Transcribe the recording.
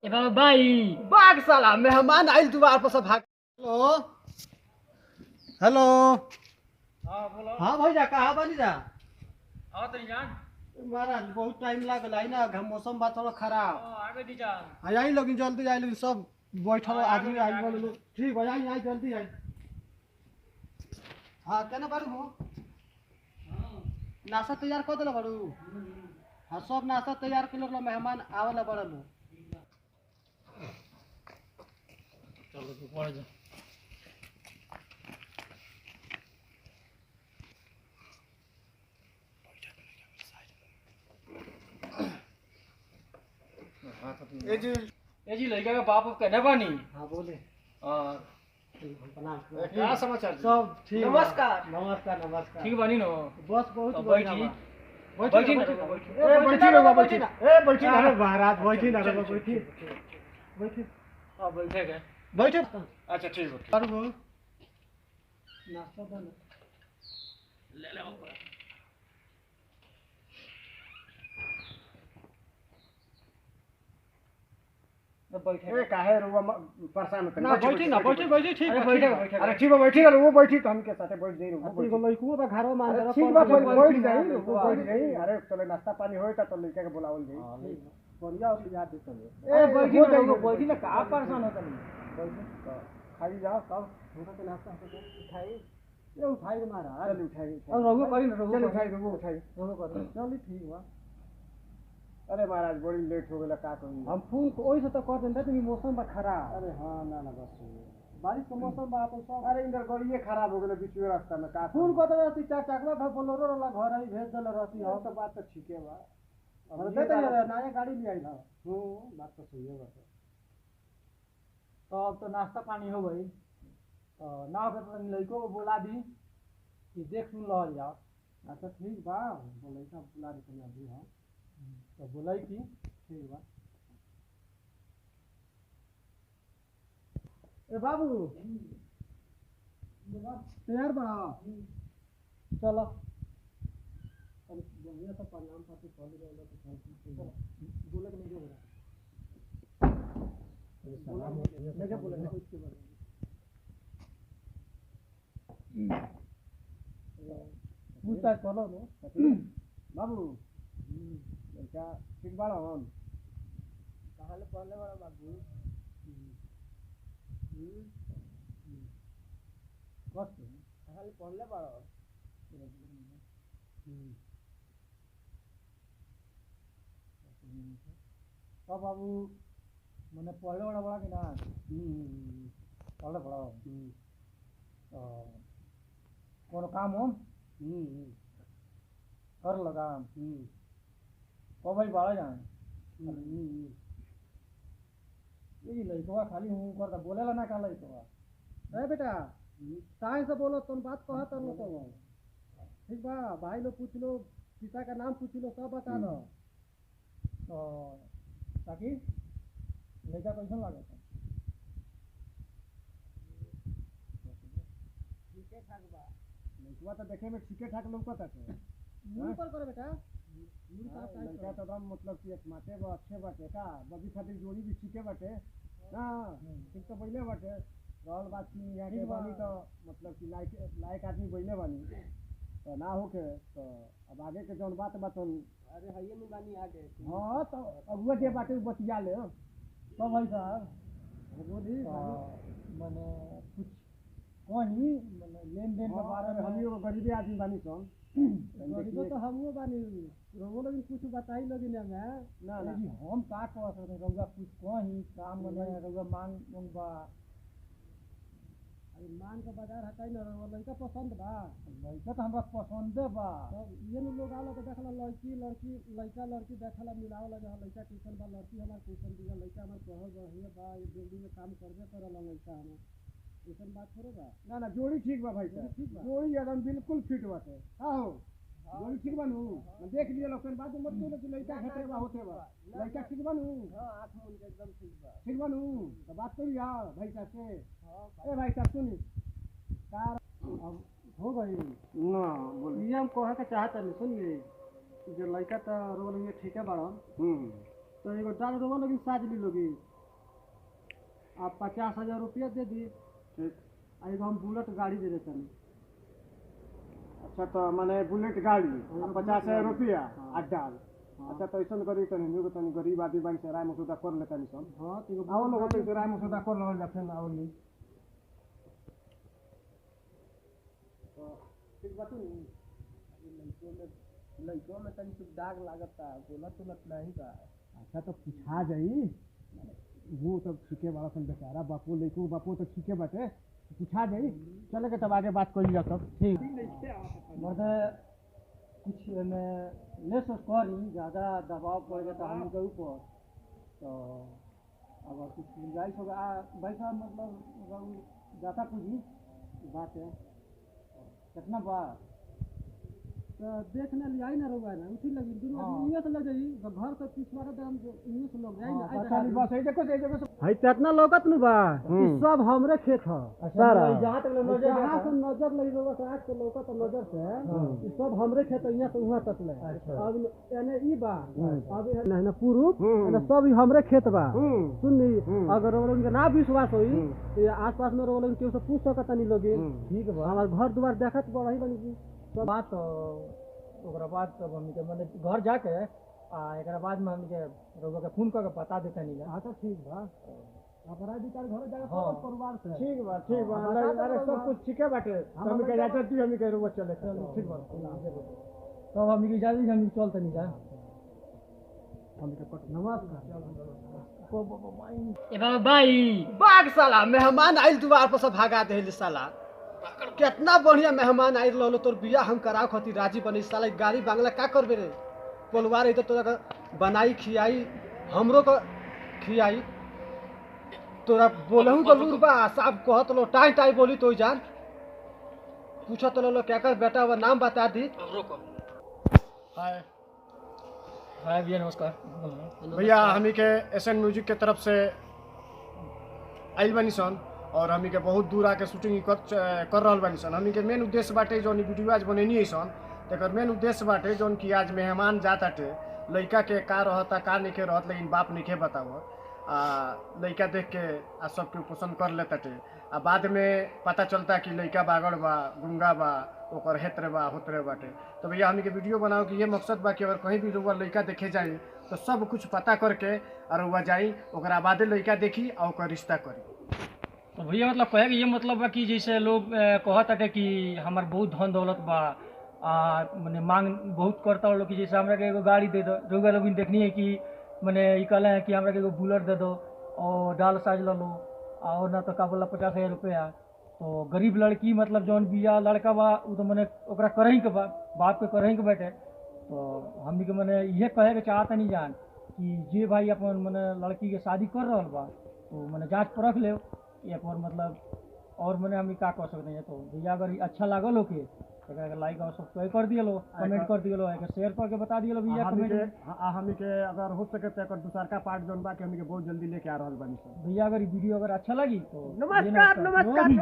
ए बाबा भाई बाग साला मेहमान आइल द्वार पर सब भाग। Hello hello. हां बोलो। हाँ भैया कहाँ बनी जा? आओ तनी जान। महाराज बहुत टाइम लागल आई ना, मौसम बा थोड़ा खराब। आगे दी जान। आई लोग जल्दी आई लोग सब बैठल हाँ, आदमी आगे आई आगे। लोग। ठीक है आई जल्दी आई। हाँ केना बारू हो? नाश्ता तैयार कर दिला बारू? हाँ सब नाश्ता तैयार कर लो, मेहमान आवेला बड़ा लोग। चलो तू पड़ जा। ए जी लड़का का बाप कहने बानी। हाँ बोले। हां क्या समाचार? सब ठीक। नमस्कार नमस्कार नमस्कार। ठीक बानी नो। बस बहुत तो बढ़िया बैठी। बा। बैठी ना, बैठी ना बैठी ना। ए बैठी ना अरे महाराज बैठी ना बैठी बैठी। हां बैठे के। बैठे। अच्छा ठीक है। पर वो नाश्ता बना ले ले बाबा। ए काहे रुआ परेशान होते ना? बैठी ना बैठी बैठी ठीक। अरे बैठे बैठे। अरे ठीक है बैठी ना वो बैठी तो हमके साथे बैठ जाई रुआ। ठीक है लइकुओ बा घरो मान जरा ठीक बा बैठ जाई वो बैठ जाई। अरे चले नाश्ता पानी होई त लइका के बुलावल जाई। बढ़िया और याद दे चले। ए बैठी ना लोग बैठी ना का परेशान होता नहीं। बैठी खाई जाओ सब होता के नाश्ता उठाई। ये उठाई रे महाराज। चल उठाई और रघु करी ना रघु चल उठाई रघु उठाई रघु करी। चल ठीक बा। अरे महाराज बड़ी लेट हो गया का करूं हम फोन ओइ से तो कह देन तुम मौसम बा खराब। अरे हाँ ना ना बस बारिश का मौसम बा अपन सब। अरे इंदर गड़िए खराब हो गेल बीच में रास्ता में का फोन कत रहती चार चकवा भर बोलेरो वाला घर आई भेज देले रहती। हां तो बात तो ठीके बा। अब दे दे नया गाड़ी ले आई ना। बात तो सही है बात। तो अब तो नाश्ता पानी हो गई तो ना के तो लड़को को बुला दी कि देख सुन लो जाओ। अच्छा ठीक बा बोले का बुला दे अभी। हां तो बोलाई कि ठीक बा। ए बाबू तैयार बड़ा चलो। अरे बढ़िया तो प्रणाम पाती कॉल गया तो बोले कि नहीं बोल सलाम नहीं बोले इसके बारे में पूछताछ करो नो बाबू। क्या ठीक बाड़ा हम कहाँ ले पढ़ने वाला बाबू। बस कहाँ ले पढ़ने वाला। तो बाबू मैंने पढ़ने वाला बड़ा कि ना पढ़ने बड़ा कौन काम हो कर लगा ओ भाई बाड़ा जान ये लड़कवा खाली हूँ करता बोलेला ना का लड़कवा। ए बेटा काहे से बोलो तुम बात कहा तर लो तो ठीक बा। भाई लोग पूछ लो पिता का नाम पूछ लो सब बता दो। तो ताकि लड़का कैसा लगे ठीक ठाक बा। लड़कवा तो देखे में ठीक ठाक लौकता है। मुंह पर करो बेटा लड़का तो एकदम मतलब कि माटे बा अच्छे बाटे का बबी खातिर जोड़ी भी ठीके बाटे ना। ठीक तो पहले बाटे रहल बात की यहाँ के बानी तो मतलब कि लायक आदमी बैले बानी तो ना होके तो अब आगे के जौन बात बात। अरे हइये में बानी आगे। हाँ तो अगुआ जे बाटे बतिया ले तो भाई साहब बोली मैंने कुछ कहीं मैंने लेन देन के बारे में। हम गरीबी आदमी बानी सन गरीब तो हम बानी वो लोग कुछ बताई लोग ना ना हम का कह सकते रउआ कुछ कहीं काम में रउआ मांग बा। अरे मान का बाजार हटाई ना लड़का पसंद बा। लड़का तो हमरा पसंदे बा। तब ये लोग आला तो देखला लड़की लड़की लड़का लड़की देखला मिलावला जहाँ लड़का ट्यूशन बा लड़की हमार ट्यूशन दिया लड़का हमार पढ़ल बढ़िया बा ये बिल्डिंग में काम करबे करला लड़का हमार ऐसन बात थोड़े बा। ना ना जोड़ी ठीक बा भाई साहब ठीक बा जोड़ी एकदम बिल्कुल फिट बाटे। हां हो जोड़ी ठीक बा नु देख लिया लोग बात मत बोलो कि लड़का घटे बा होते बा लड़का ठीक बा नु। हां आंख मुन के एकदम ठीक बा नु तो बात करी यार भाई साहब से। ए भाई साहब सुनी कार अब हो गई ना बोल ये हम कहे के चाहत नहीं सुनिए जो लड़का तो रोल ये ठीक है बाड़न तो एगो डाल रोवा लगी साज ली लोगी आप 50,000 रुपया दे दी। ठीक। एगो हम बुलेट गाड़ी दे देते हैं। अच्छा तो माने बुलेट गाड़ी हाँ, 50,000 रुपया हाँ। आ डाल। अच्छा तो ऐसा करी तनी न्यू तनी गरीब आदमी बाई से राय मसौदा कर लेता नहीं सब। हाँ तो एगो आओ लोग बुलेट तो राय मसौदा कर लेवल जा फिर आओ ली। तो ठीक बात नहीं। लड़कों में तनी कुछ दाग लागता बोलत नहीं बा। अच्छा तो पूछा जाई वो तो ठीके वाला सन बेचारा बापू लइको बापू तो ठीके बाटे पूछा जाई चले के तब आगे बात करी जा सब। ठीक। मतलब कुछ में लेस करी ज़्यादा दबाव पड़ेगा तो हम के ऊपर तो अगर कुछ गुंजाइश होगा भाई साहब मतलब ज़्यादा पूछी बात है कितना बा तो देखने लिए आई ना रहुआ ना उसी लगी दिन हाँ। में से लग जाई तो घर से पिछवाड़ा दाम इन्हीं से लोग जाई ना अच्छा बस ये देखो भाई कितना लोगत न बा हम्म। कि सब हमरे खेत ह सारा। जहाँ तक नजर जहाँ से नजर लगी लोग से आँख से लोकत नजर से ई सब हमरे खेत यहाँ से वहाँ तक ले अब यानी ई बा अब नहीं ना पूर्व यानी सब ई हमरे खेत बा सुननी अगर वो लोगन के ना विश्वास होई तो आसपास में लोगन के से पूछ सकत नहीं लोग ठीक बा हमार घर द्वार देखत बा वही बनी की तो बात ओकरा बाद तब हम के माने घर जाके एकरा बाद में हम के रोग के फोन करके बता देता नहीं हाँ तो ठीक बा अपना विचार घर जाके हाँ। सब परिवार से ठीक बा ठीक बा हाँ, बता अरे दो सब बा। कुछ ठीके बाटे हम के जाते थी हम के रुआ चले ठीक बा तब हम के इजाजत हम चलते नहीं जा हम के पट ए बाबा भाई बाग साला मेहमान आइल द्वार पर सब भागा दे साला कितना बढ़िया मेहमान आइल रहलो तोर बिया हम कराव खातिर राजी बनी साला गाड़ी बांगला का करबे रे परिवार है तो तोरा का बनाई खियाई हमरो का खियाई तोरा बोलहु तो लूर बा साहब कहत लो टाई टाई बोली तो जान पूछत लो क्या कर बेटा वो नाम बता दी रोको हाय हाय भैया नमस्कार भैया हमी के एसएन म्यूजिक के तरफ से आइल बानी सन और हमी के बहुत दूर आके शूटिंग कर रहल बानी सन हमी के मेन उद्देश्य बाटे जौन वीडियो आज बनेनी है सन तेकर मेन उद्देश्य बाटे जौन कि आज मेहमान जाताटे लइका के का रहता का नइखे रहत लेकिन बाप नइखे बतावत लइका देख के आ सबके पसंद कर लेताटे आ बाद में पता चलता कि लइका बागड़ बा गुंगा बा ओकर हेतरे बा होतरे बाटे तो भैया हमी के वीडियो बनाओ कि ये मकसद बा कि अगर कहीं भी रुआ लइका देखे जाई तो सब कुछ पता करके और रुआ जाई ओकरा बादे लइका देखी और ओकर रिश्ता करी। तो भैया मतलब कहे कि ये मतलब बा कि जैसे लोग कहत हटे कि हमार बहुत धन दौलत बा माने मांग बहुत करता लोग कि जैसे हमरा के एगो गाड़ी दे दो रउआ लोग देखनी है कि माने ई कहले हैं कि हमरा के एगो बुलेट दे दो और डाल साज लो और ना तो का बोला 50,000 रुपया तो गरीब लड़की मतलब जौन बिया लड़का बा उ तो माने ओकरा करही के बा बाप के करही के बैठे तो हमनी के माने ये कहे के चाहत नहीं जान कि जे भाई अपन माने लड़की के शादी कर रहल बा तो माने जांच परख ले ये पर मतलब और मैंने हम का कह सकते हैं तो भैया अगर अच्छा लागल हो के अगर लाइक और सब्सक्राइब कर दिए लो कमेंट कर दिए लो शेयर करके बता दिए लो भैया कमेंट हमी के अगर हो सके तो दूसरा पार्ट जौन बा के हमी के बहुत जल्दी लेके आ रहल बानी सन भैया अगर वीडियो अगर अच्छा लगी तो नमस्कार।